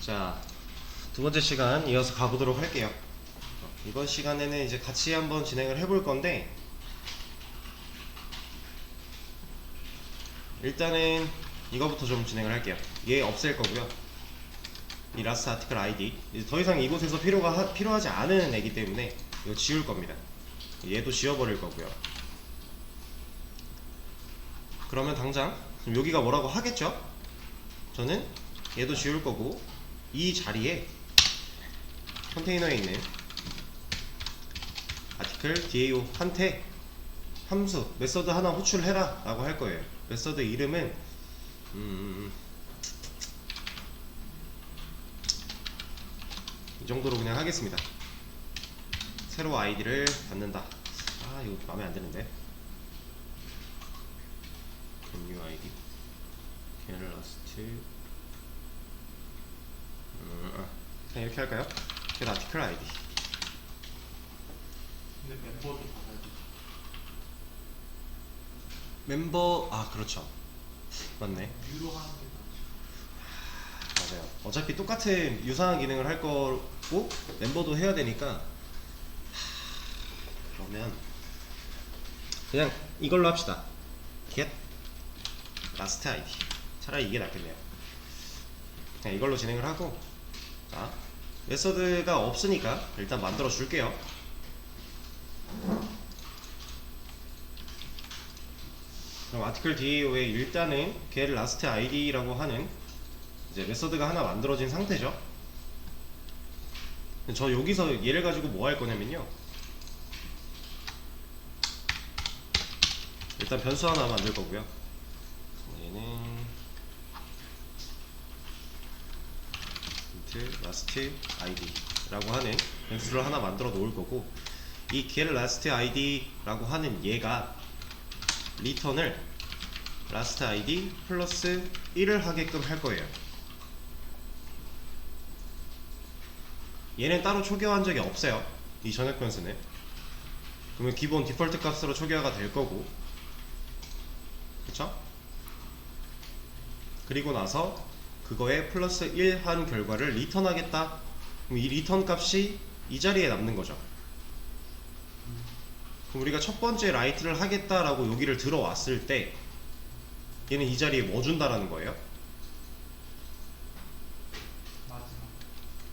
자, 두 번째 시간 이어서 가보도록 할게요. 이번 시간에는 이제 같이 한번 진행을 해볼 건데, 일단은 이거부터 좀 진행을 할게요. 얘 없앨 거고요. 이 라스트 아티클 아이디 이제 더 이상 이곳에서 필요하지 않은 애기 때문에 이거 지울 겁니다. 얘도 지워버릴 거고요. 그러면 당장 지금 여기가 뭐라고 하겠죠? 저는 얘도 지울 거고, 이 자리에 컨테이너에 있는 아티클 DAO 한테 함수 메서드 하나 호출해라 라고 할 거예요. 메서드 이름은 이 정도로 그냥 하겠습니다. 새로 아이디를 받는다. 아, 이거 마음에 안 드는데. new 아이디 갤러스트 그냥 이렇게 할까요? 겟 아티클 아이디. 근데 멤버도 받아야지. 멤버, 그렇죠. 맞네. 유로 하는 게 낫지. 맞아요. 어차피 똑같은 유사한 기능을 할 거고 멤버도 해야 되니까, 그러면 그냥 이걸로 합시다. get last id. 차라리 이게 낫겠네요. 그냥 이걸로 진행을 하고, 자, 메서드가 없으니까 일단 만들어 줄게요. 그럼 아티클 DAO에 일단은 get last id라고 하는 이제 메서드가 하나 만들어진 상태죠. 저 여기서 얘를 가지고 뭐 할 거냐면요, 일단 변수 하나 만들 거고요. 얘는 last id 라고 하는 변수를 하나 만들어 놓을 거고, 이 get last id 라고 하는 얘가 리턴을 last id 플러스 1을 하게끔 할 거예요. 얘는 따로 초기화한 적이 없어요, 이 전역 변수는. 그러면 기본 디폴트 값으로 초기화가 될 거고, 그쵸? 그리고 나서 그거에 플러스 1 한 결과를 리턴하겠다. 그럼 이 리턴 값이 이 자리에 남는 거죠. 그럼 우리가 첫 번째 라이트를 하겠다라고 여기를 들어왔을 때 얘는 이 자리에 뭐 준다라는 거예요? 마지막.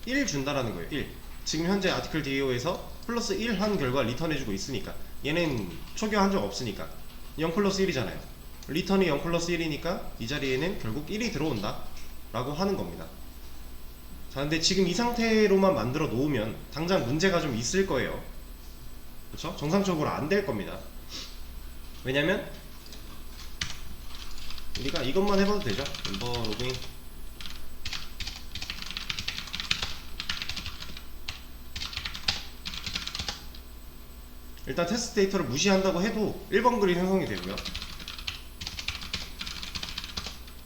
1 준다라는 거예요. 1. 지금 현재 아티클 DAO에서 플러스 1 한 결과 리턴해주고 있으니까, 얘는 초기화한 적 없으니까 0 플러스 1이잖아요. 리턴이 0 플러스 1이니까 이 자리에는 결국 1이 들어온다 라고 하는 겁니다. 자, 근데 지금 이 상태로만 만들어 놓으면 당장 문제가 좀 있을 거예요. 그쵸? 정상적으로 안 될 겁니다. 왜냐면 우리가 이것만 해봐도 되죠. 멤버 로그인 일단 테스트 데이터를 무시한다고 해도 1번 글이 생성이 되고요.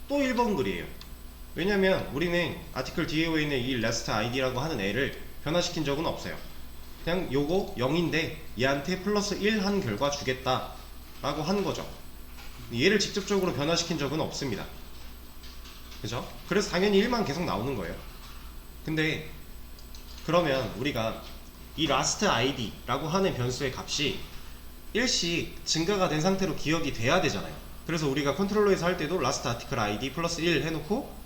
또 1번 글이에요. 왜냐면 우리는 아티클 DAO에 있는 이 last id라고 하는 애를 변화시킨 적은 없어요. 그냥 요거 0인데 얘한테 플러스 1 한 결과 주겠다 라고 하는 거죠. 얘를 직접적으로 변화시킨 적은 없습니다. 그죠? 그래서 당연히 1만 계속 나오는 거예요. 근데 그러면 우리가 이 last id 라고 하는 변수의 값이 1씩 증가가 된 상태로 기억이 돼야 되잖아요. 그래서 우리가 컨트롤러에서 할 때도 last article id 플러스 1 해놓고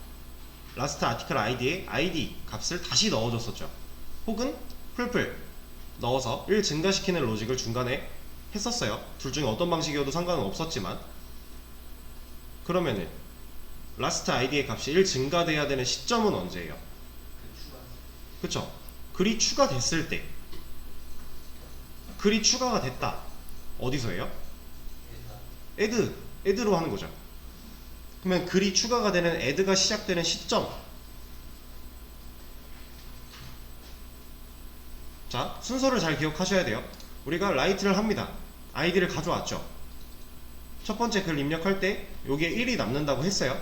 last article id에 id 값을 다시 넣어줬었죠. 혹은 풀풀 넣어서 1 증가시키는 로직을 중간에 했었어요. 둘 중에 어떤 방식이어도 상관은 없었지만, 그러면은 last id의 값이 1 증가돼야 되는 시점은 언제예요? 그 추가. 그쵸? 글이 추가됐을 때. 글이 추가가 됐다. 어디서예요? add로 하는 거죠. 그러면 글이 추가가 되는 add가 시작되는 시점. 자, 순서를 잘 기억하셔야 돼요. 우리가 라이트를 합니다. id를 가져왔죠. 첫 번째 글 입력할 때 여기에 1이 남는다고 했어요.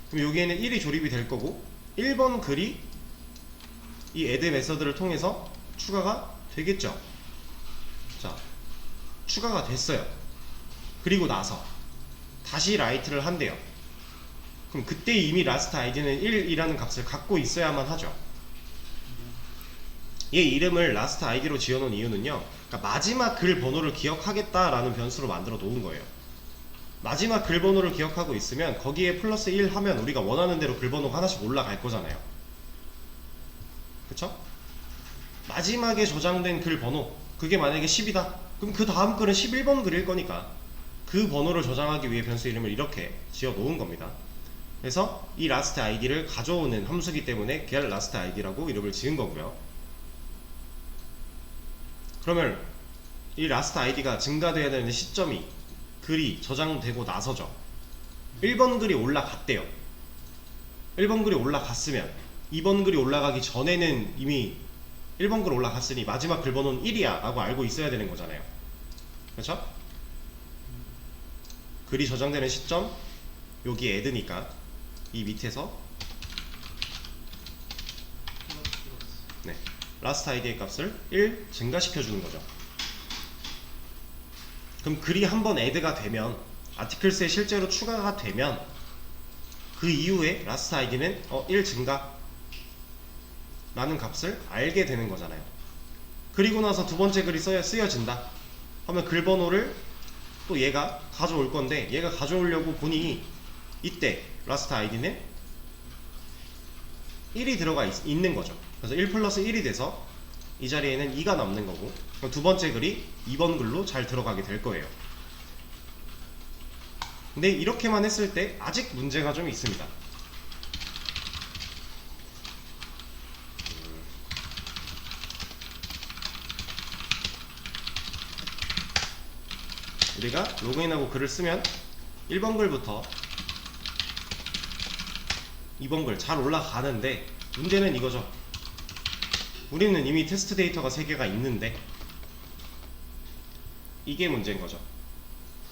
그럼 여기에는 1이 조립이 될 거고, 1번 글이 이 add 메서드를 통해서 추가가 되겠죠. 자, 추가가 됐어요. 그리고 나서 다시 라이트를 한대요. 그럼 그때 이미 라스트 아이디는 1이라는 값을 갖고 있어야만 하죠. 얘 이름을 라스트 아이디로 지어놓은 이유는요, 그러니까 마지막 글 번호를 기억하겠다라는 변수로 만들어 놓은 거예요. 마지막 글 번호를 기억하고 있으면 거기에 플러스 1 하면 우리가 원하는 대로 글 번호가 하나씩 올라갈 거잖아요. 그쵸? 마지막에 저장된 글 번호, 그게 만약에 10이다 그럼 그 다음 글은 11번 글일 거니까 그 번호를 저장하기 위해 변수 이름을 이렇게 지어 놓은 겁니다. 그래서 이 라스트 아이디를 가져오는 함수기 때문에 get last id라고 이름을 지은 거고요. 그러면 이 라스트 아이디가 증가돼야 되는 시점이 글이 저장되고 나서죠. 1번 글이 올라갔대요. 1번 글이 올라갔으면 2번 글이 올라가기 전에는 이미 1번 글 올라갔으니 마지막 글 번호는 1이야 라고 알고 있어야 되는 거잖아요. 그렇죠? 글이 저장되는 시점 여기 add니까 이 밑에서 네, last id의 값을 1 증가시켜 주는 거죠. 그럼 글이 한번 add가 되면 articles에 실제로 추가가 되면 그 이후에 last id는 1 증가 라는 값을 알게 되는 거잖아요. 그리고 나서 두 번째 글이 쓰여진다 하면 글 번호를 또 얘가 가져올 건데, 얘가 가져오려고 보니 이때 last id는 1이 들어가 있는 거죠. 그래서 1 플러스 1이 돼서 이 자리에는 2가 남는 거고, 그럼 두 번째 글이 2번 글로 잘 들어가게 될 거예요. 근데 이렇게만 했을 때 아직 문제가 좀 있습니다. 우리가 로그인하고 글을 쓰면 1번 글부터 2번 글 잘 올라가는데 문제는 이거죠. 우리는 이미 테스트 데이터가 3개가 있는데 이게 문제인 거죠.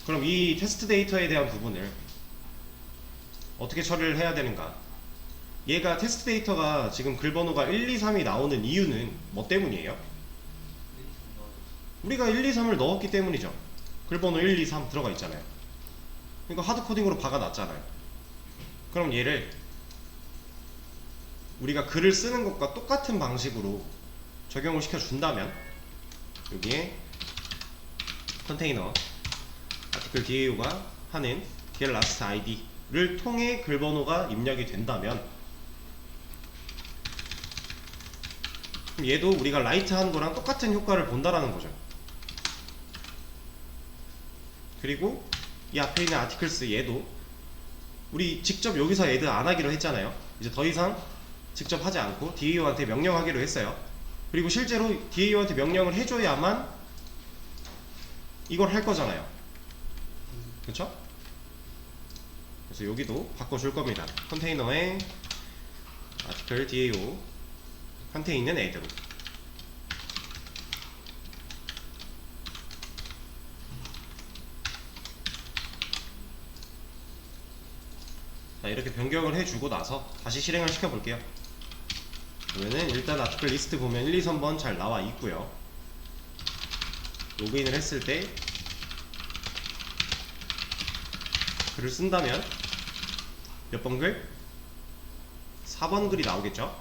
그럼 이 테스트 데이터에 대한 부분을 어떻게 처리를 해야 되는가? 얘가 테스트 데이터가 지금 글 번호가 1, 2, 3이 나오는 이유는 뭐 때문이에요? 우리가 1, 2, 3을 넣었기 때문이죠. 글 번호 1, 2, 3 들어가 있잖아요. 그러니까 하드코딩으로 박아놨잖아요. 그럼 얘를 우리가 글을 쓰는 것과 똑같은 방식으로 적용을 시켜준다면 여기에 컨테이너 article DAO가 하는 get last id를 통해 글 번호가 입력이 된다면 그럼 얘도 우리가 라이트 한 거랑 똑같은 효과를 본다라는 거죠. 그리고 이 앞에 있는 articles 얘도 우리 직접 여기서 add 안 하기로 했잖아요. 이제 더 이상 직접 하지 않고 DAO한테 명령하기로 했어요. 그리고 실제로 DAO한테 명령을 해줘야만 이걸 할 거잖아요. 그쵸? 그래서 여기도 바꿔줄 겁니다. 컨테이너에 article DAO 컨테이너는 add로. 자, 이렇게 변경을 해주고 나서 다시 실행을 시켜볼게요. 그러면은 일단 article 리스트 보면 1, 2, 3번 잘 나와 있고요. 로그인을 했을 때 글을 쓴다면 몇 번 글? 4번 글이 나오겠죠?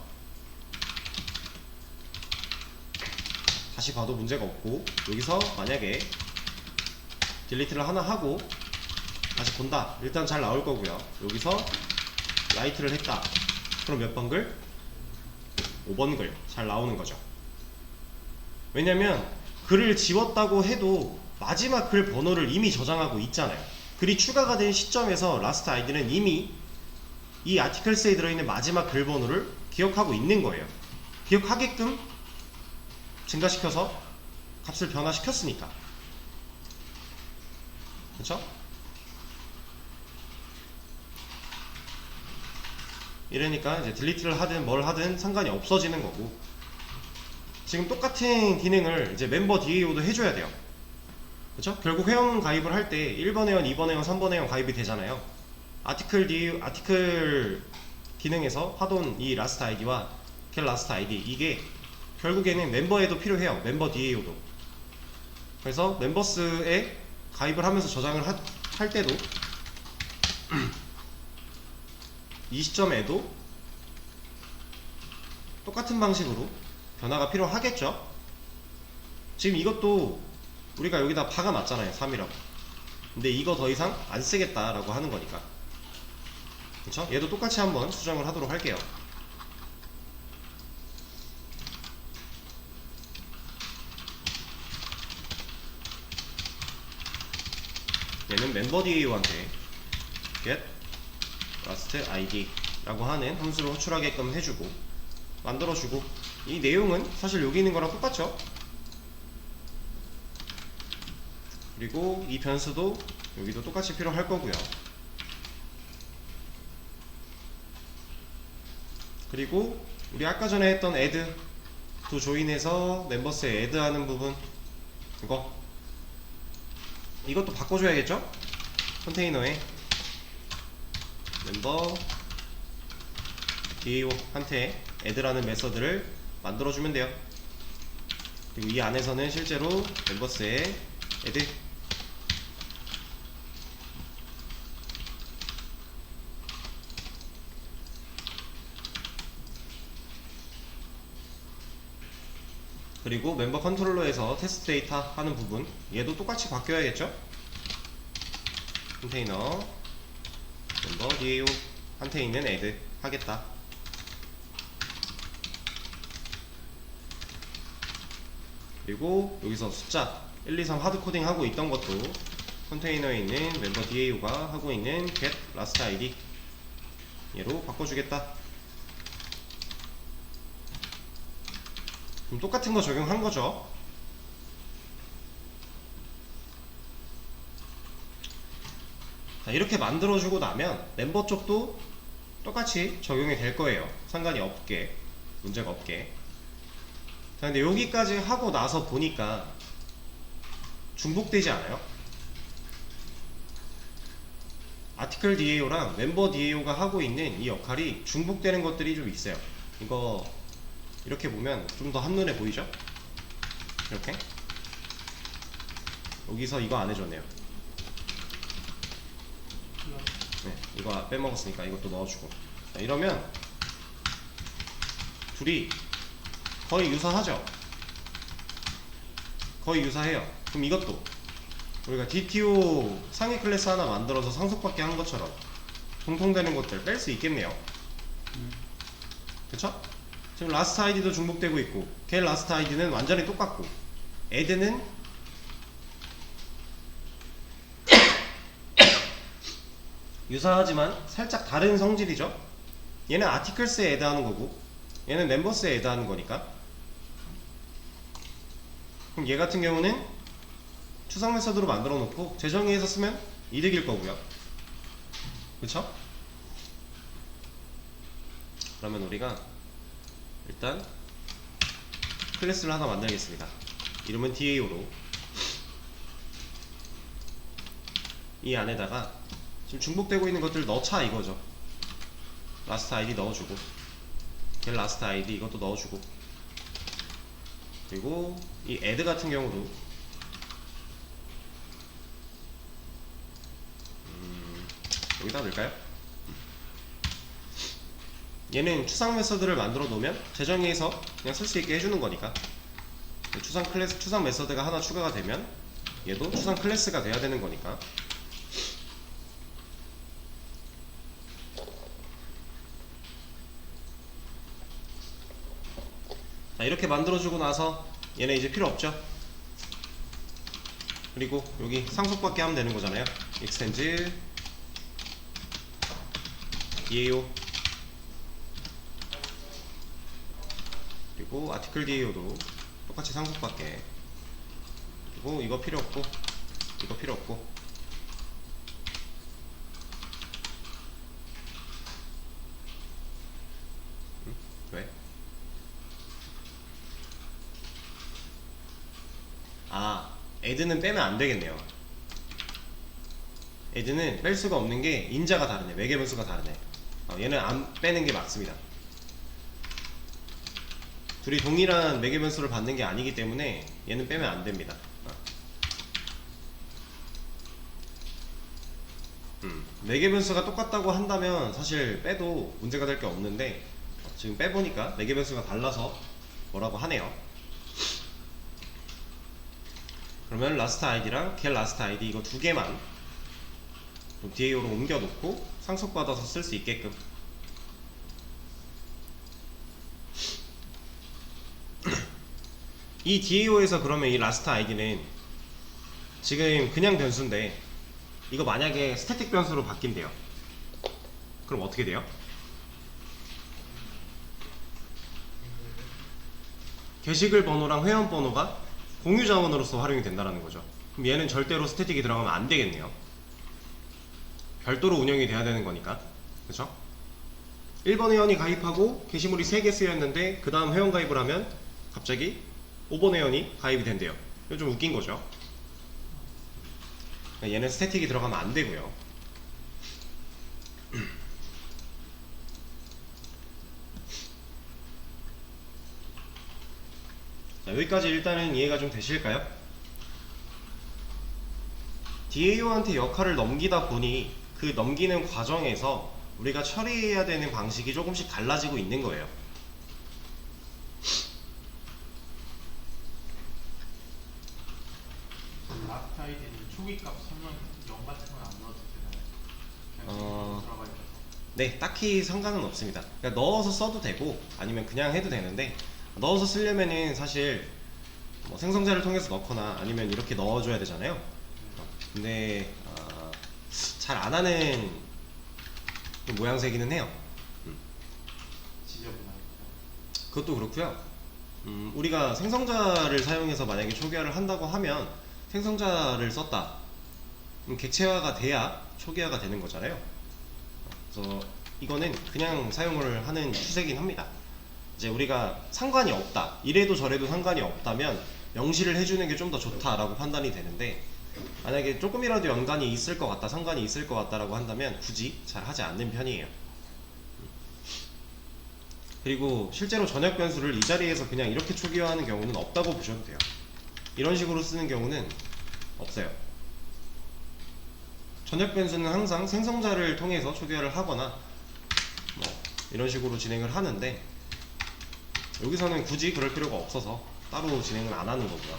다시 봐도 문제가 없고, 여기서 만약에 딜리트를 하나 하고 다시 본다, 일단 잘 나올 거고요. 여기서 라이트를 했다, 그럼 몇 번 글? 5번 글 잘 나오는 거죠. 왜냐면 글을 지웠다고 해도 마지막 글 번호를 이미 저장하고 있잖아요. 글이 추가가 된 시점에서 last id는 이미 이 articles에 들어있는 마지막 글 번호를 기억하고 있는 거예요. 기억하게끔 증가시켜서 값을 변화시켰으니까. 그쵸? 이러니까 이제 딜리트를 하든 뭘 하든 상관이 없어지는 거고, 지금 똑같은 기능을 이제 멤버 DAO도 해줘야 돼요. 그쵸? 결국 회원 가입을 할 때 1번 회원, 2번 회원, 3번 회원 가입이 되잖아요. 아티클 기능에서 하던 이 last id와 get last id, 이게 결국에는 멤버에도 필요해요. 멤버 DAO도. 그래서 멤버스에 가입을 하면서 저장을 할 때도 이 시점에도 똑같은 방식으로 변화가 필요하겠죠. 지금 이것도 우리가 여기다 박아놨잖아요, 3이라고. 근데 이거 더 이상 안 쓰겠다라고 하는 거니까, 그쵸? 얘도 똑같이 한번 수정을 하도록 할게요. 얘는 멤버 DAO한테 get last ID 라고 하는 함수를 호출하게끔 해주고 만들어주고, 이 내용은 사실 여기 있는 거랑 똑같죠. 그리고 이 변수도 여기도 똑같이 필요할 거고요. 그리고 우리 아까 전에 했던 add to join에서 멤버스에 add 하는 부분, 이것도 바꿔줘야겠죠? 컨테이너에 멤버 DAO 한테 add라는 메서드를 만들어주면 돼요. 그리고 이 안에서는 실제로 멤버스에 add 그리고 멤버 컨트롤러에서 테스트 데이터 하는 부분, 얘도 똑같이 바뀌어야겠죠? 컨테이너 멤버 DAO 한테 있는 add 하겠다. 그리고 여기서 숫자 1, 2, 3 하드코딩 하고 있던 것도 컨테이너에 있는 멤버 DAO가 하고 있는 get last ID 얘로 바꿔주겠다. 그럼 똑같은 거 적용한 거죠. 자, 이렇게 만들어주고 나면 멤버 쪽도 똑같이 적용이 될 거예요. 상관이 없게, 문제가 없게. 자, 근데 여기까지 하고 나서 보니까 중복되지 않아요? 아티클 DAO랑 멤버 DAO가 하고 있는 이 역할이 중복되는 것들이 좀 있어요. 이거 이렇게 보면 좀 더 한눈에 보이죠? 이렇게 여기서 이거 안 해줬네요. 네, 이거 빼먹었으니까 이것도 넣어주고. 자, 이러면 둘이 거의 유사하죠? 거의 유사해요. 그럼 이것도 우리가 DTO 상위 클래스 하나 만들어서 상속받게 한 것처럼 공통되는 것들 뺄 수 있겠네요. 그쵸? 지금 라스트 아이디도 중복되고 있고, 걔 라스트 아이디는 완전히 똑같고, add는 유사하지만 살짝 다른 성질이죠. 얘는 아티클스에 add 하는 거고, 얘는 멤버스에 add 하는 거니까. 그럼 얘 같은 경우는 추상 메서드로 만들어 놓고 재정의해서 쓰면 이득일 거고요. 그쵸? 그러면 우리가 일단 클래스를 하나 만들겠습니다. 이름은 DAO로. 이 안에다가 지금 중복되고 있는 것들 넣자 이거죠. 라스트 아이디 넣어주고, 걔 라스트 아이디 이것도 넣어주고, 그리고 이 add 같은 경우도 여기다 넣을까요? 얘는 추상 메서드를 만들어 놓으면 재정의해서 그냥 쓸 수 있게 해주는 거니까, 추상 메서드가 하나 추가가 되면 얘도 추상 클래스가 돼야 되는 거니까. 자, 이렇게 만들어주고 나서 얘네 이제 필요 없죠. 그리고 여기 상속받게 하면 되는 거잖아요. extend DAO, 그리고 아티클 DAO도 똑같이 상속받게. 그리고 이거 필요 없고, 이거 필요 없고. 왜? add는 빼면 안 되겠네요. add는 뺄 수가 없는 게 인자가 다르네. 매개 변수가 다르네. 얘는 안 빼는 게 맞습니다. 둘이 동일한 매개 변수를 받는 게 아니기 때문에 얘는 빼면 안 됩니다. 매개 변수가 똑같다고 한다면 사실 빼도 문제가 될 게 없는데 지금 빼보니까 매개 변수가 달라서 뭐라고 하네요. 그러면 라스트 아이디랑 get 라스트 아이디 이거 두 개만 DAO로 옮겨 놓고 상속받아서 쓸 수 있게끔. 이 DAO에서 그러면 이 라스트 아이디는 지금 그냥 변수인데 이거 만약에 스태틱 변수로 바뀐대요. 그럼 어떻게 돼요? 게시글 번호랑 회원 번호가 공유 자원으로서 활용이 된다는 거죠. 그럼 얘는 절대로 스태틱이 들어가면 안 되겠네요. 별도로 운영이 돼야 되는 거니까. 그쵸? 1번 회원이 가입하고 게시물이 3개 쓰였는데 그 다음 회원 가입을 하면 갑자기 5번 회원이 가입이 된대요. 이거 좀 웃긴 거죠. 얘는 스태틱이 들어가면 안 되고요. 자, 여기까지 일단은 이해가 좀 되실까요? DAO한테 역할을 넘기다 보니 그 넘기는 과정에서 우리가 처리해야 되는 방식이 조금씩 달라지고 있는 거예요. 라스트 아이디는 초기값 설명 0 같은 건 안 넣어도 되나요? 그냥 지금 들어가 있어서. 네, 딱히 상관은 없습니다. 그러니까 넣어서 써도 되고 아니면 그냥 해도 되는데 넣어서 쓰려면은 사실 뭐 생성자를 통해서 넣거나 아니면 이렇게 넣어줘야 되잖아요. 근데 잘 안 하는 모양새기는 해요. 지저분하니까. 그것도 그렇고요. 우리가 생성자를 사용해서 만약에 초기화를 한다고 하면 생성자를 썼다. 객체화가 돼야 초기화가 되는 거잖아요. 그래서 이거는 그냥 사용을 하는 추세긴 합니다. 이제 우리가 상관이 없다, 이래도 저래도 상관이 없다면 명시를 해주는 게 좀 더 좋다라고 판단이 되는데 만약에 조금이라도 연관이 있을 것 같다, 상관이 있을 것 같다라고 한다면 굳이 잘 하지 않는 편이에요. 그리고 실제로 전역 변수를 이 자리에서 그냥 이렇게 초기화하는 경우는 없다고 보셔도 돼요. 이런 식으로 쓰는 경우는 없어요. 전역 변수는 항상 생성자를 통해서 초기화를 하거나 뭐 이런 식으로 진행을 하는데 여기서는 굳이 그럴 필요가 없어서 따로 진행을 안 하는 거고요.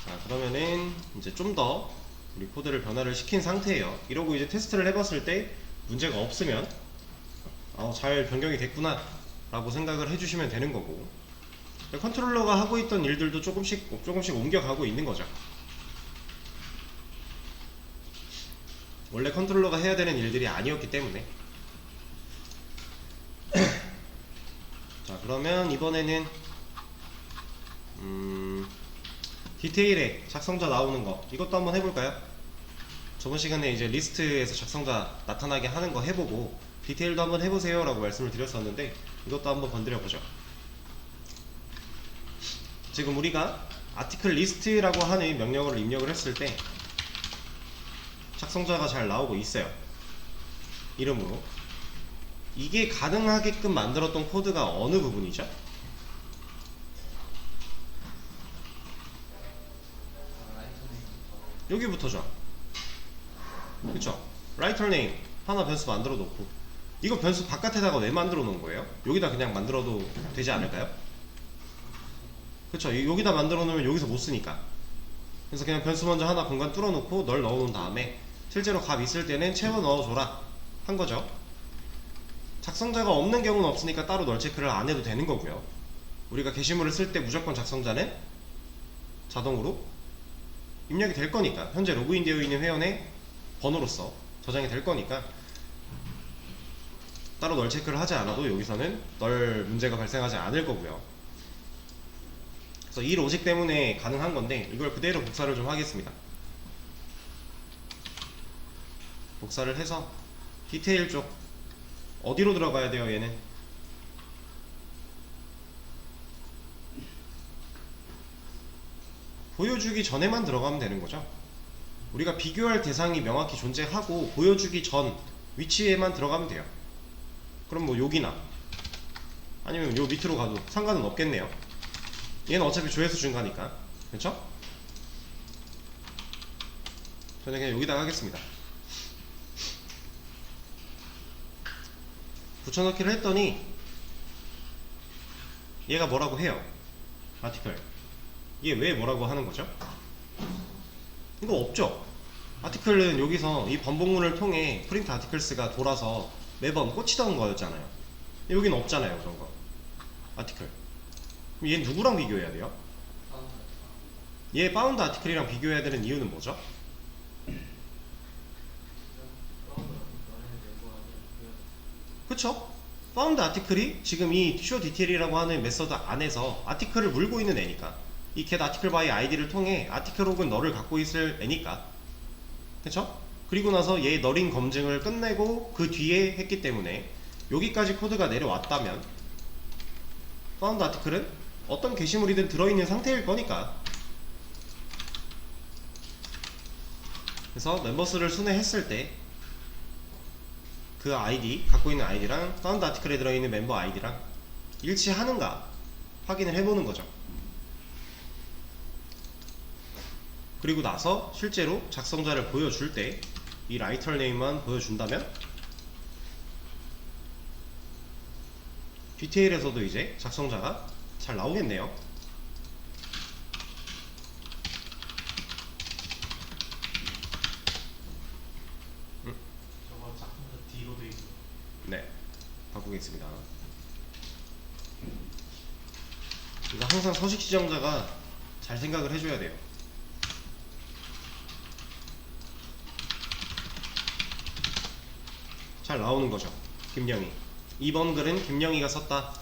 자, 그러면은 이제 좀 더 우리 코드를 변화를 시킨 상태예요. 이러고 이제 테스트를 해봤을 때 문제가 없으면 잘 변경이 됐구나 라고 생각을 해주시면 되는 거고, 컨트롤러가 하고 있던 일들도 조금씩 옮겨가고 있는 거죠. 원래 컨트롤러가 해야 되는 일들이 아니었기 때문에. 자, 그러면 이번에는 디테일에 작성자 나오는 거 이것도 한번 해볼까요? 저번 시간에 이제 리스트에서 작성자 나타나게 하는 거 해보고 디테일도 한번 해보세요 라고 말씀을 드렸었는데 이것도 한번 건드려 보죠. 지금 우리가 아티클 리스트라고 하는 명령어를 입력을 했을 때 작성자가 잘 나오고 있어요. 이름으로. 이게 가능하게끔 만들었던 코드가 어느 부분이죠? 여기부터죠. 그쵸? 라이터 네임 하나 변수 만들어 놓고, 이거 변수 바깥에다가 왜 만들어 놓은 거예요? 여기다 그냥 만들어도 되지 않을까요? 그쵸? 여기다 만들어 놓으면 여기서 못 쓰니까. 그래서 그냥 변수 먼저 하나 공간 뚫어 놓고 널 넣어 놓은 다음에 실제로 값 있을 때는 채워 넣어줘라 한 거죠. 작성자가 없는 경우는 없으니까 따로 널 체크를 안 해도 되는 거고요. 우리가 게시물을 쓸 때 무조건 작성자는 자동으로 입력이 될 거니까, 현재 로그인 되어 있는 회원의 번호로서 저장이 될 거니까 따로 널 체크를 하지 않아도 여기서는 널 문제가 발생하지 않을 거고요. 그래서 이 로직 때문에 가능한 건데 이걸 그대로 복사를 좀 하겠습니다. 복사를 해서 디테일 쪽 어디로 들어가야 돼요? 얘는 보여주기 전에만 들어가면 되는 거죠. 우리가 비교할 대상이 명확히 존재하고 보여주기 전 위치에만 들어가면 돼요. 그럼 뭐 여기나 아니면 요 밑으로 가도 상관은 없겠네요. 얘는 어차피 조회수 증가니까. 그렇죠? 저는 그냥 여기다가 하겠습니다. 붙여넣기를 했더니 얘가 뭐라고 해요. 아티클. 이게 왜 뭐라고 하는 거죠? 이거 없죠? 아티클은 여기서 이 번복문을 통해 프린트 아티클스가 돌아서 매번 꽂히던 거였잖아요. 여기는 없잖아요, 그런 거. 아티클. 그럼 얘 누구랑 비교해야 돼요? 얘 바운드 아티클이랑 비교해야 되는 이유는 뭐죠? 그쵸? 파운드 아티클이 지금 이 show detail이라고 하는 메서드 안에서 아티클을 물고 있는 애니까, 이 get article by id를 통해 아티클 혹은 너를 갖고 있을 애니까, 그쵸? 그리고 나서 얘 너링 검증을 끝내고 그 뒤에 했기 때문에 여기까지 코드가 내려왔다면 파운드 아티클은 어떤 게시물이든 들어있는 상태일 거니까. 그래서 멤버스를 순회했을 때 그 아이디, 갖고 있는 아이디랑 파운드 아티클에 들어있는 멤버 아이디랑 일치하는가 확인을 해보는 거죠. 그리고 나서 실제로 작성자를 보여줄 때 이 라이터 네임만 보여준다면 디테일에서도 이제 작성자가 잘 나오겠네요. 저거 작품도 D로 돼 있어. 네, 바꾸겠습니다. 이거 항상 서식 지정자가 잘 생각을 해줘야 돼요. 잘 나오는 거죠. 김영희. 2번 글은 김영희가 썼다.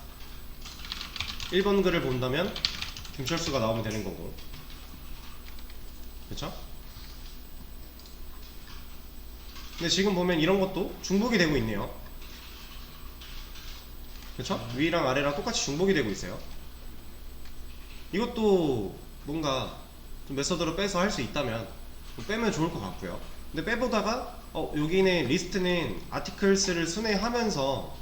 1번 글을 본다면 김철수가 나오면 되는 거고. 그쵸? 근데 지금 보면 이런 것도 중복이 되고 있네요. 그쵸? 위랑 아래랑 똑같이 중복이 되고 있어요. 이것도 뭔가 좀 메서드로 빼서 할 수 있다면 빼면 좋을 것 같고요. 근데 빼보다가 여기는 리스트는 아티클스를 순회하면서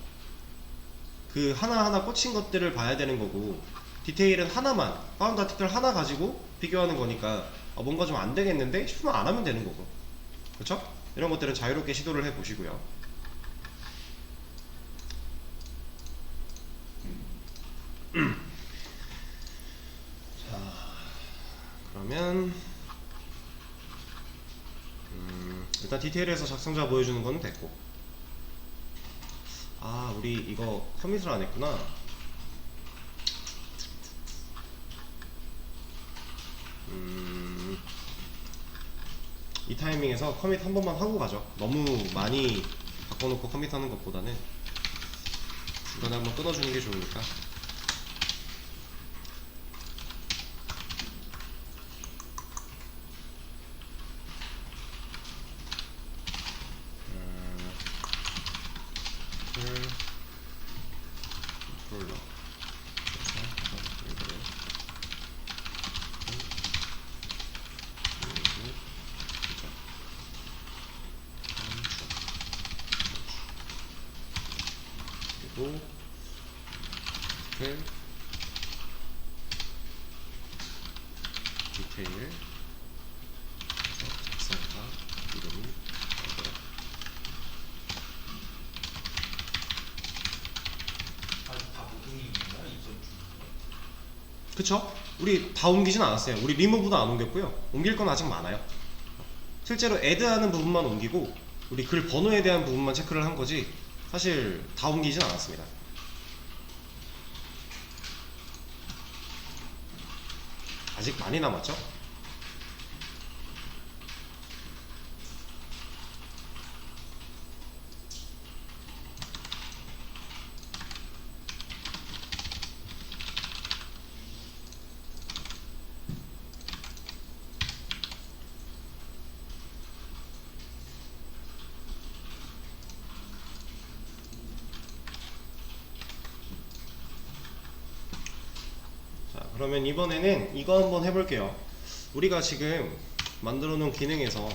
그 하나하나 꽂힌 것들을 봐야 되는 거고, 디테일은 하나만, 파운드 아티클 하나 가지고 비교하는 거니까 뭔가 좀 안 되겠는데 싶으면 안 하면 되는 거고. 그쵸? 이런 것들은 자유롭게 시도를 해 보시고요. 자, 그러면 일단 디테일에서 작성자 보여주는 거는 됐고, 아 우리 이거 커밋을 안 했구나. 이 타이밍에서 커밋 한 번만 하고 가죠. 너무 많이 바꿔놓고 커밋하는 것보다는 중간에 한번 끊어주는 게 좋으니까. 컨트롤러 그리고 디테일 작성자 이름이 뭐더라? 아직 다 못 옮긴 거야? 이전 중. 그쵸? 우리 다 옮기진 않았어요. 우리 리무브도 안 옮겼고요. 옮길 건 아직 많아요. 실제로 애드하는 부분만 옮기고 우리 글 번호에 대한 부분만 체크를 한 거지 사실 다 옮기진 않았습니다. 아직 많이 남았죠? 그러면 이번에는 이거 한번 해볼게요. 우리가 지금 만들어 놓은 기능에서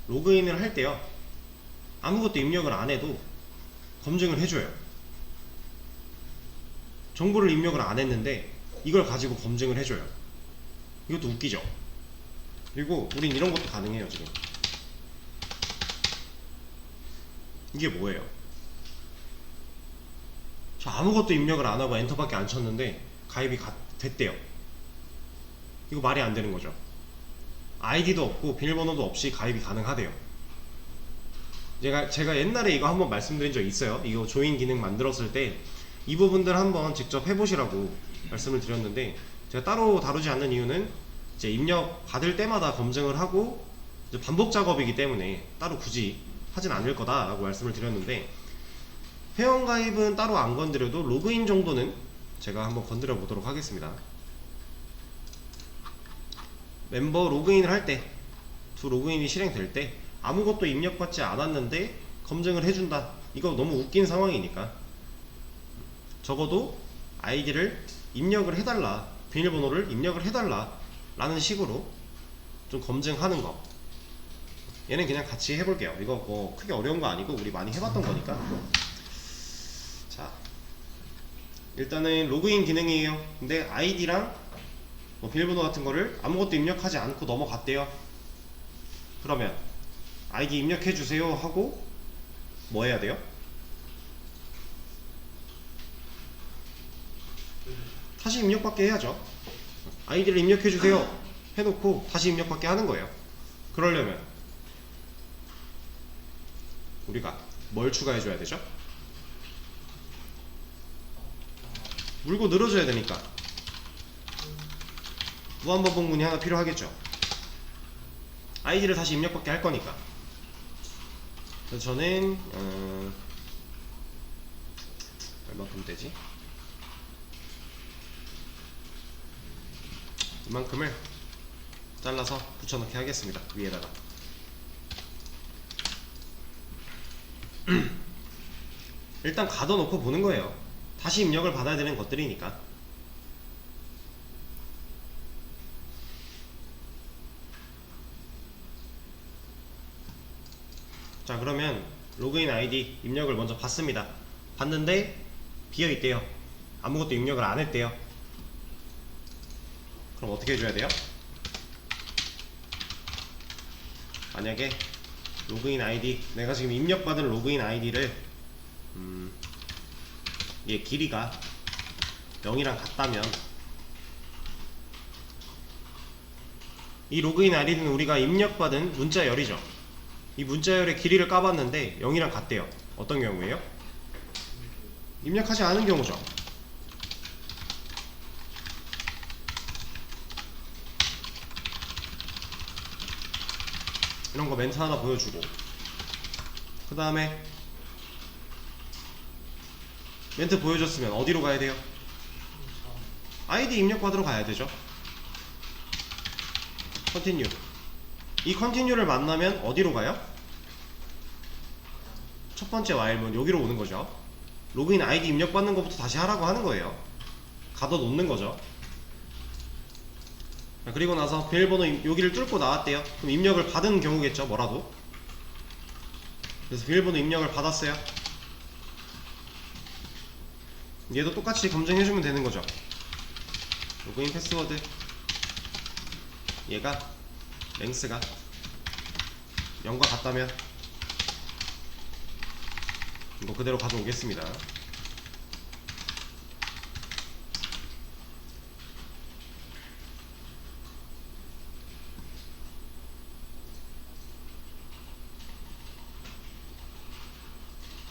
로그인을 할 때요, 아무것도 입력을 안 해도 검증을 해줘요. 정보를 입력을 안 했는데 이걸 가지고 검증을 해줘요. 이것도 웃기죠. 그리고 우린 이런 것도 가능해요. 지금 이게 뭐예요? 저 아무것도 입력을 안 하고 엔터밖에 안 쳤는데 가입이 됐대요. 이거 말이 안 되는 거죠. 아이디도 없고 비밀번호도 없이 가입이 가능하대요. 제가 옛날에 이거 한번 말씀드린 적 있어요. 이거 조인 기능 만들었을 때 이 부분들 한번 직접 해보시라고 말씀을 드렸는데, 제가 따로 다루지 않는 이유는 이제 입력 받을 때마다 검증을 하고 이제 반복 작업이기 때문에 따로 굳이 하진 않을 거다라고 말씀을 드렸는데, 회원가입은 따로 안 건드려도 로그인 정도는 제가 한번 건드려 보도록 하겠습니다. 멤버 로그인을 할 때, 두 로그인이 실행될 때 아무것도 입력받지 않았는데 검증을 해준다. 이거 너무 웃긴 상황이니까 적어도 아이디를 입력을 해달라, 비밀번호를 입력을 해달라 라는 식으로 좀 검증하는 거, 얘는 그냥 같이 해볼게요. 이거 뭐 크게 어려운 거 아니고 우리 많이 해봤던 거니까. 자, 일단은 로그인 기능이에요. 근데 아이디랑 뭐 비밀번호 같은 거를 아무것도 입력하지 않고 넘어갔대요. 그러면 아이디 입력해주세요 하고 뭐 해야 돼요? 다시 입력받게 해야죠. 아이디를 입력해주세요 해놓고 다시 입력받게 하는 거예요. 그러려면 우리가 뭘 추가해줘야 되죠? 물고 늘어줘야 되니까 무한반복 문이 하나 필요하겠죠. 아이디를 다시 입력받게 할 거니까. 그래서 저는 얼마큼 되지? 이만큼을 잘라서 붙여넣기 하겠습니다. 위에다가. 일단 가둬놓고 보는 거예요. 다시 입력을 받아야 되는 것들이니까. 자, 그러면 로그인 아이디 입력을 먼저 받습니다. 받는데 비어있대요. 아무것도 입력을 안 했대요. 그럼 어떻게 해줘야 돼요? 만약에 로그인 아이디, 내가 지금 입력받은 로그인 아이디를 얘 길이가 0이랑 같다면, 이 로그인 아이디는 우리가 입력받은 문자열이죠. 이 문자열의 길이를 까봤는데 0이랑 같대요. 어떤 경우에요? 입력하지 않은 경우죠. 이런 거 멘트 하나 보여주고, 그 다음에 멘트 보여줬으면 어디로 가야 돼요? 아이디 입력받으러 가야 되죠. 컨티뉴. 이 컨티뉴를 만나면 어디로 가요? 첫 번째 와일문 여기로 오는 거죠. 로그인 아이디 입력받는 것부터 다시 하라고 하는 거예요. 가둬 놓는 거죠. 그리고 나서 비밀번호 여기를 뚫고 나왔대요. 그럼 입력을 받은 경우겠죠. 뭐라도. 그래서 비밀번호 입력을 받았어요. 얘도 똑같이 검증해주면 되는 거죠. 로그인 패스워드, 얘가 랭스가 0과 같다면 이거 그대로 가져오겠습니다.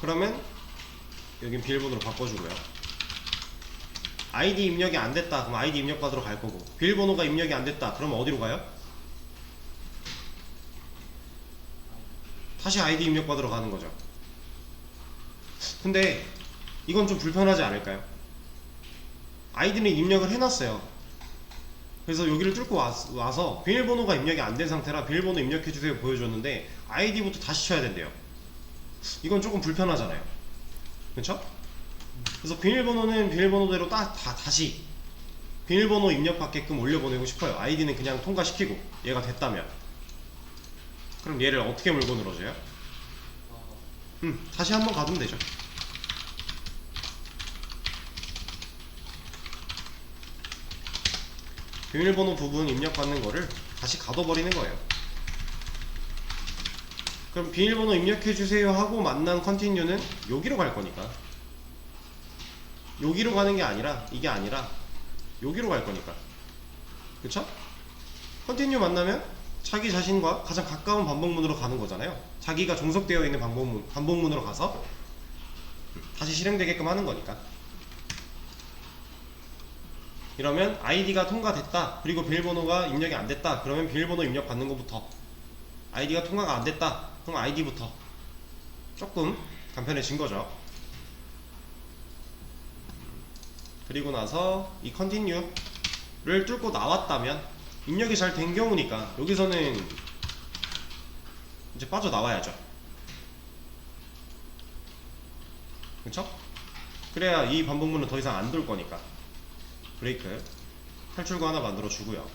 그러면 여긴 비밀번호로 바꿔주고요. 아이디 입력이 안 됐다. 그럼 아이디 입력 받으러 갈 거고, 비밀번호가 입력이 안 됐다. 그러면 어디로 가요? 다시 아이디 입력 받으러 가는 거죠. 근데 이건 좀 불편하지 않을까요? 아이디는 입력을 해놨어요. 그래서 여기를 뚫고 와서 비밀번호가 입력이 안 된 상태라 비밀번호 입력해주세요 보여줬는데 아이디부터 다시 쳐야 된대요. 이건 조금 불편하잖아요. 그렇죠? 그래서 비밀번호는 비밀번호대로 다시 비밀번호 입력받게끔 올려보내고 싶어요. 아이디는 그냥 통과시키고 얘가 됐다면. 그럼 얘를 어떻게 물고 늘어져요? 다시 한번 가두면 되죠. 비밀번호 부분 입력받는 거를 다시 가둬버리는 거예요. 그럼 비밀번호 입력해주세요 하고 만난 컨티뉴는 여기로 갈 거니까, 여기로 가는 게 아니라, 이게 아니라 여기로 갈 거니까, 그쵸? 컨티뉴 만나면 자기 자신과 가장 가까운 반복문으로 가는 거잖아요. 자기가 종속되어 있는 반복문으로 가서 다시 실행되게끔 하는 거니까. 이러면 아이디가 통과됐다, 그리고 비밀번호가 입력이 안 됐다, 그러면 비밀번호 입력 받는 것부터, 아이디가 통과가 안 됐다, 그럼 아이디부터 조금 간편해진 거죠. 그리고 나서 이 컨티뉴를 뚫고 나왔다면, 입력이 잘 된 경우니까 여기서는 이제 빠져나와야죠. 그쵸? 그래야 이 반복문은 더 이상 안 돌 거니까. 브레이크 탈출구 하나 만들어 주고요.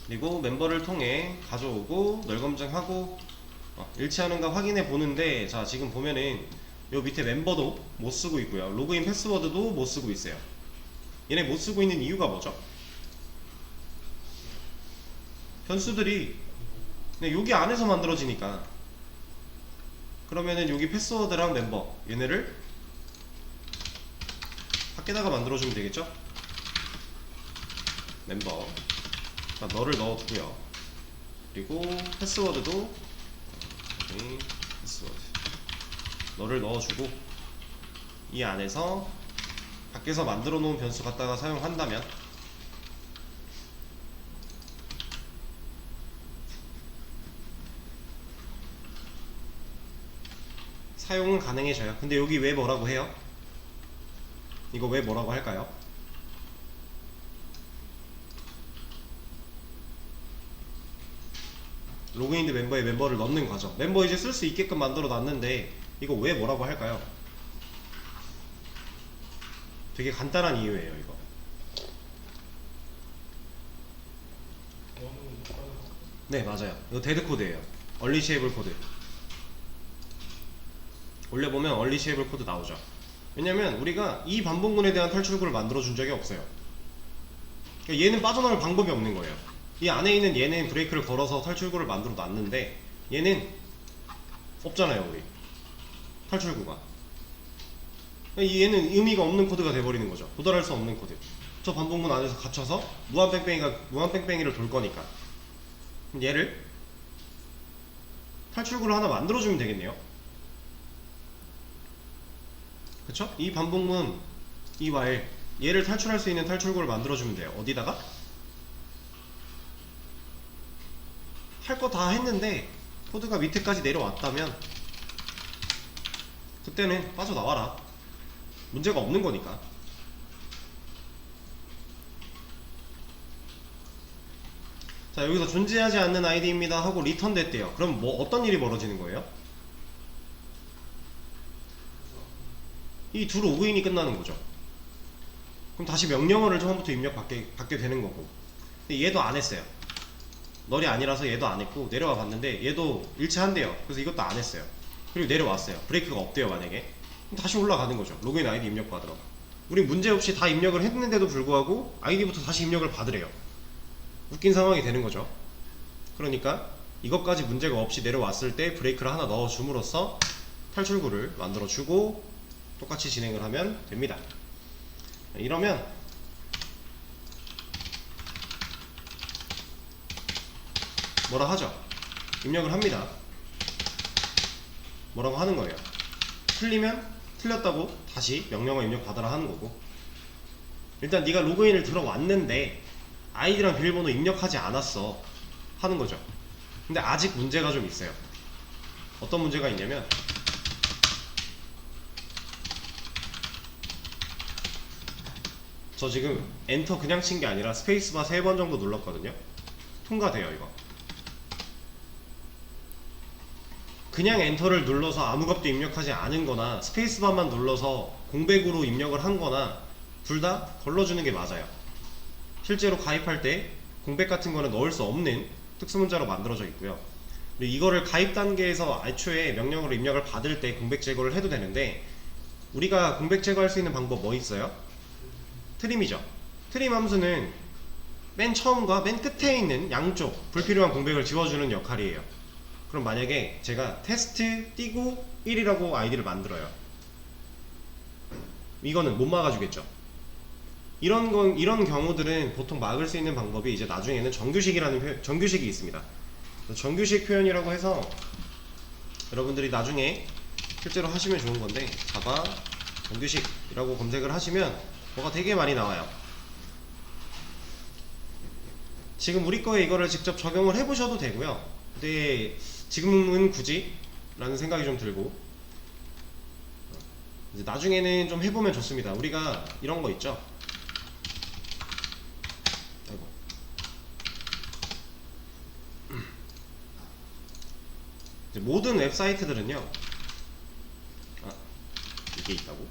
그리고 멤버를 통해 가져오고 널 검증하고 일치하는가 확인해 보는데, 자 지금 보면은 요 밑에 멤버도 못 쓰고 있고요, 로그인 패스워드도 못 쓰고 있어요. 얘네 못 쓰고 있는 이유가 뭐죠? 변수들이 여기 안에서 만들어지니까. 그러면은 여기 패스워드랑 멤버, 얘네를 밖에다가 만들어주면 되겠죠? 멤버, 자, 너를 넣어두고요. 그리고 패스워드도 여기 패스워드, 너를 넣어주고, 이 안에서 밖에서 만들어 놓은 변수 갖다가 사용한다면 사용은 가능해져요. 근데 여기 왜 뭐라고 해요? 이거 왜 뭐라고 할까요? 로그인드 멤버에 멤버를 넣는 과정, 멤버 이제 쓸 수 있게끔 만들어 놨는데 이거 왜 뭐라고 할까요? 되게 간단한 이유예요. 이거 네 맞아요, 이거 데드 코드예요. 얼리시에이블 코드 올려보면 얼리시에이블 코드 나오죠. 왜냐면 우리가 이 반복문에 대한 탈출구를 만들어 준 적이 없어요. 그러니까 얘는 빠져나올 방법이 없는 거예요. 이 안에 있는 얘는 브레이크를 걸어서 탈출구를 만들어 놨는데 얘는 없잖아요. 우리 탈출구가, 그러니까 얘는 의미가 없는 코드가 돼버리는 거죠. 도달할 수 없는 코드. 저 반복문 안에서 갇혀서 무한뺑뺑이를 돌 거니까. 그럼 얘를 탈출구를 하나 만들어주면 되겠네요. 그쵸? 이 반복문, 이 while, 얘를 탈출할 수 있는 탈출구를 만들어주면 돼요. 어디다가? 할 거 다 했는데 코드가 밑에까지 내려왔다면 그때는 빠져나와라, 문제가 없는 거니까. 자, 여기서 존재하지 않는 아이디입니다 하고 리턴 됐대요. 그럼 뭐 어떤 일이 벌어지는 거예요? 이 둘 로그인이 끝나는 거죠. 그럼 다시 명령어를 처음부터 입력받게 되는 거고. 근데 얘도 안 했어요. 널이 아니라서 얘도 안 했고, 내려와 봤는데 얘도 일치한대요. 그래서 이것도 안 했어요. 그리고 내려왔어요. 브레이크가 없대요. 만약에 그럼 다시 올라가는 거죠. 로그인 아이디 입력 받으러. 우리 문제없이 다 입력을 했는데도 불구하고 아이디부터 다시 입력을 받으래요. 웃긴 상황이 되는 거죠. 그러니까 이것까지 문제가 없이 내려왔을 때 브레이크를 하나 넣어줌으로써 탈출구를 만들어주고 똑같이 진행을 하면 됩니다. 이러면 뭐라 하죠? 입력을 합니다. 뭐라고 하는 거예요? 틀리면 틀렸다고 다시 명령어 입력 받아라 하는 거고, 일단 네가 로그인을 들어왔는데 아이디랑 비밀번호 입력하지 않았어 하는 거죠. 근데 아직 문제가 좀 있어요. 어떤 문제가 있냐면, 저 지금 엔터 그냥 친 게 아니라 스페이스바 3번 정도 눌렀거든요. 통과돼요. 이거 그냥 엔터를 눌러서 아무 값도 입력하지 않은 거나 스페이스바만 눌러서 공백으로 입력을 한 거나 둘 다 걸러주는 게 맞아요. 실제로 가입할 때 공백 같은 거는 넣을 수 없는 특수문자로 만들어져 있고요. 그리고 이거를 가입 단계에서 애초에 명령으로 입력을 받을 때 공백 제거를 해도 되는데, 우리가 공백 제거할 수 있는 방법 뭐 있어요? 트림이죠. 트림 함수는 맨 처음과 맨 끝에 있는 양쪽 불필요한 공백을 지워주는 역할이에요. 그럼 만약에 제가 테스트 띄고 1이라고 아이디를 만들어요. 이거는 못 막아주겠죠. 이런 경우들은 보통 막을 수 있는 방법이 이제 나중에는 정규식이 있습니다. 정규식 표현이라고 해서 여러분들이 나중에 실제로 하시면 좋은 건데, 자바 정규식이라고 검색을 하시면 뭐가 되게 많이 나와요. 지금 우리 거에 이거를 직접 적용을 해보셔도 되고요. 근데 지금은 굳이 라는 생각이 좀 들고, 이제 나중에는 좀 해보면 좋습니다. 우리가 이런 거 있죠. 아이고. 이제 모든 웹사이트들은요, 이게 있다고?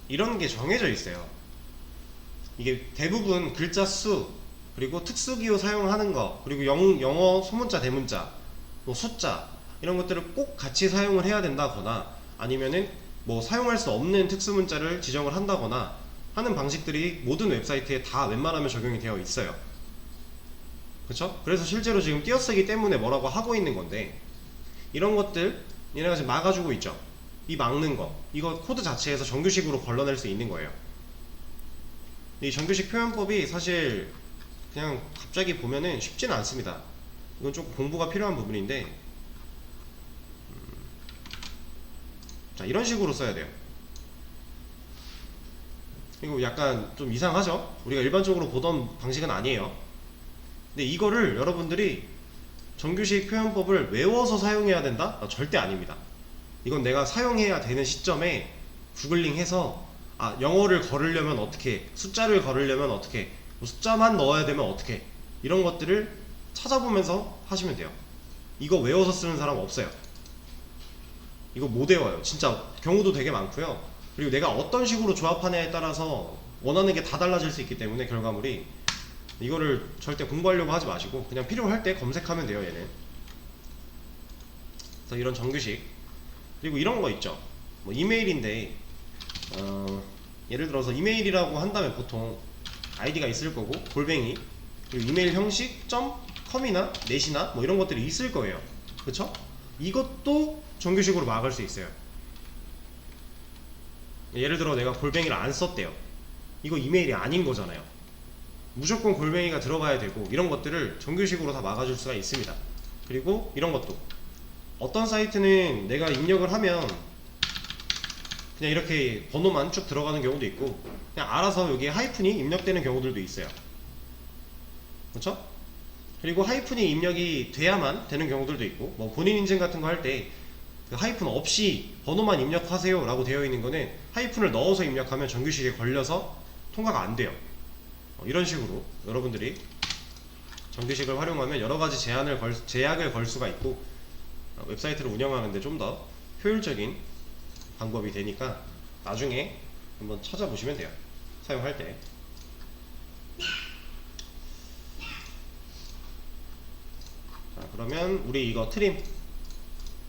이런 게 정해져 있어요. 이게 대부분 글자 수, 그리고 특수기호 사용하는 거, 그리고 영어 소문자, 대문자, 뭐 숫자, 이런 것들을 꼭 같이 사용을 해야 된다거나, 아니면은 뭐 사용할 수 없는 특수문자를 지정을 한다거나 하는 방식들이 모든 웹사이트에 다 웬만하면 적용이 되어 있어요. 그쵸? 그래서 실제로 지금 띄어쓰기 때문에 뭐라고 하고 있는 건데, 이런 것들 얘네가 지금 막아주고 있죠. 이 막는 거, 이거 코드 자체에서 정규식으로 걸러낼 수 있는 거예요. 이 정규식 표현법이 사실 그냥 갑자기 보면은 쉽지는 않습니다. 이건 조금 공부가 필요한 부분인데, 자, 이런 식으로 써야 돼요. 이거 약간 좀 이상하죠? 우리가 일반적으로 보던 방식은 아니에요. 근데 이거를 여러분들이 정규식 표현법을 외워서 사용해야 된다? 절대 아닙니다. 이건 내가 사용해야 되는 시점에 구글링 해서, 영어를 걸으려면 어떻게, 숫자를 걸으려면 어떻게, 뭐 숫자만 넣어야 되면 어떻게, 이런 것들을 찾아보면서 하시면 돼요. 이거 외워서 쓰는 사람 없어요. 이거 못 외워요. 진짜 경우도 되게 많고요. 그리고 내가 어떤 식으로 조합하냐에 따라서 원하는 게 다 달라질 수 있기 때문에 결과물이, 이거를 절대 공부하려고 하지 마시고 그냥 필요할 때 검색하면 돼요, 얘는. 그래서 이런 정규식, 그리고 이런 거 있죠. 뭐 이메일인데, 예를 들어서 이메일이라고 한다면 보통 아이디가 있을 거고, 골뱅이, 그리고 이메일 형식 .com이나 넷이나 뭐 이런 것들이 있을 거예요. 그쵸? 이것도 정규식으로 막을 수 있어요. 예를 들어 내가 골뱅이를 안 썼대요. 이거 이메일이 아닌 거잖아요. 무조건 골뱅이가 들어가야 되고, 이런 것들을 정규식으로 다 막아줄 수가 있습니다. 그리고 이런 것도, 어떤 사이트는 내가 입력을 하면 그냥 이렇게 번호만 쭉 들어가는 경우도 있고, 그냥 알아서 여기에 하이픈이 입력되는 경우들도 있어요. 그렇죠? 그리고 하이픈이 입력이 돼야만 되는 경우들도 있고, 뭐 본인 인증 같은 거 할 때 그 하이픈 없이 번호만 입력하세요 라고 되어 있는 거는 하이픈을 넣어서 입력하면 정규식에 걸려서 통과가 안 돼요. 이런 식으로 여러분들이 정규식을 활용하면 여러가지 제약을 걸 수가 있고, 웹사이트를 운영하는데 좀 더 효율적인 방법이 되니까 나중에 한번 찾아보시면 돼요, 사용할 때. 자, 그러면 우리 이거 트림,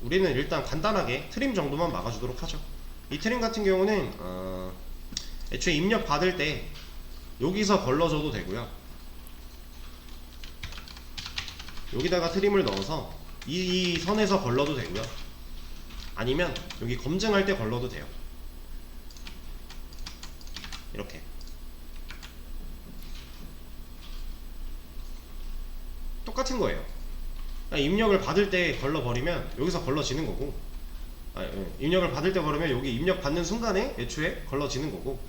우리는 일단 간단하게 트림 정도만 막아주도록 하죠. 이 트림 같은 경우는 애초에 입력 받을 때 여기서 걸러줘도 되고요, 여기다가 트림을 넣어서 이 선에서 걸러도 되고요, 아니면 여기 검증할 때 걸러도 돼요. 이렇게 똑같은 거예요. 입력을 받을 때 걸러버리면 여기서 걸러지는 거고, 입력을 받을 때 걸으면 여기 입력 받는 순간에 애초에 걸러지는 거고,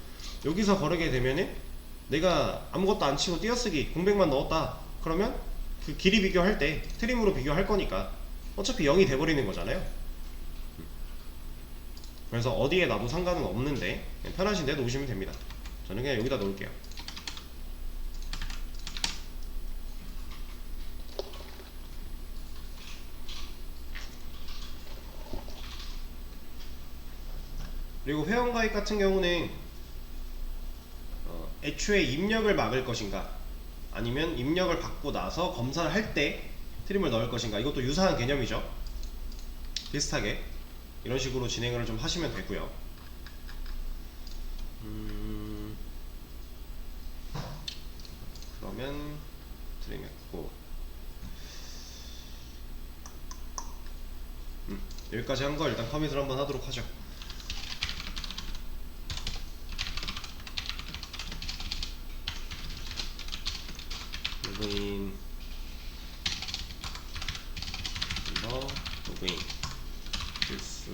여기서 거르게 되면은 내가 아무것도 안 치고 띄어쓰기 공백만 넣었다 그러면 그 길이 비교할 때 트림으로 비교할 거니까 어차피 0이 돼버리는 거잖아요. 그래서 어디에 놔도 상관은 없는데 편하신 데 놓으시면 됩니다. 저는 그냥 여기다 놓을게요. 그리고 회원가입 같은 경우는 애초에 입력을 막을 것인가, 아니면 입력을 받고 나서 검사를 할 때 트림을 넣을 것인가, 이것도 유사한 개념이죠. 비슷하게 이런 식으로 진행을 좀 하시면 되고요. 여기까지 한 거 일단 커밋을 한번 하도록 하죠. 로그인 멤버 로그인 필수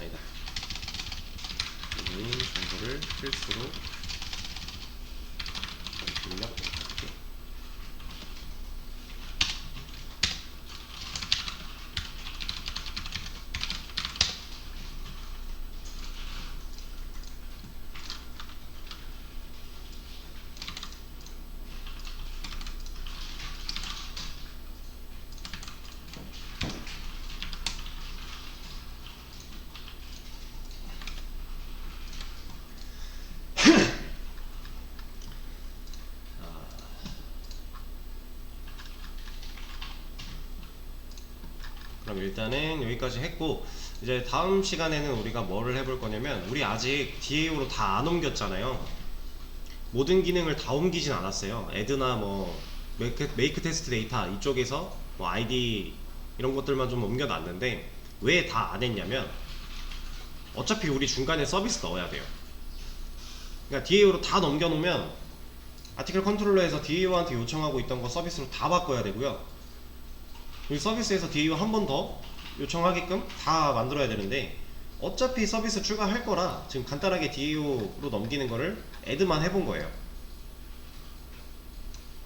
아니다. 로그인 정보를 필수로 입력. 그럼 일단은 여기까지 했고, 이제 다음 시간에는 우리가 뭐를 해볼 거냐면, 우리 아직 DAO로 다 안 옮겼잖아요. 모든 기능을 다 옮기진 않았어요. 애드나 뭐 메이크 테스트 데이터 이쪽에서 뭐 아이디 이런 것들만 좀 옮겨놨는데, 왜 다 안 했냐면 어차피 우리 중간에 서비스 넣어야 돼요. 그러니까 DAO로 다 넘겨놓으면 아티클 컨트롤러에서 DAO한테 요청하고 있던 거 서비스로 다 바꿔야 되고요. 우리 서비스에서 DAO 한 번 더 요청하게끔 다 만들어야 되는데, 어차피 서비스 추가할 거라 지금 간단하게 DAO로 넘기는 거를 애드만 해본 거예요.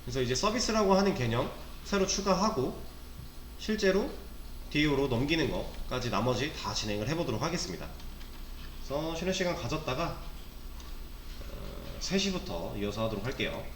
그래서 이제 서비스라고 하는 개념 새로 추가하고 실제로 DAO로 넘기는 거까지 나머지 다 진행을 해보도록 하겠습니다. 그래서 쉬는 시간 가졌다가 3시부터 이어서 하도록 할게요.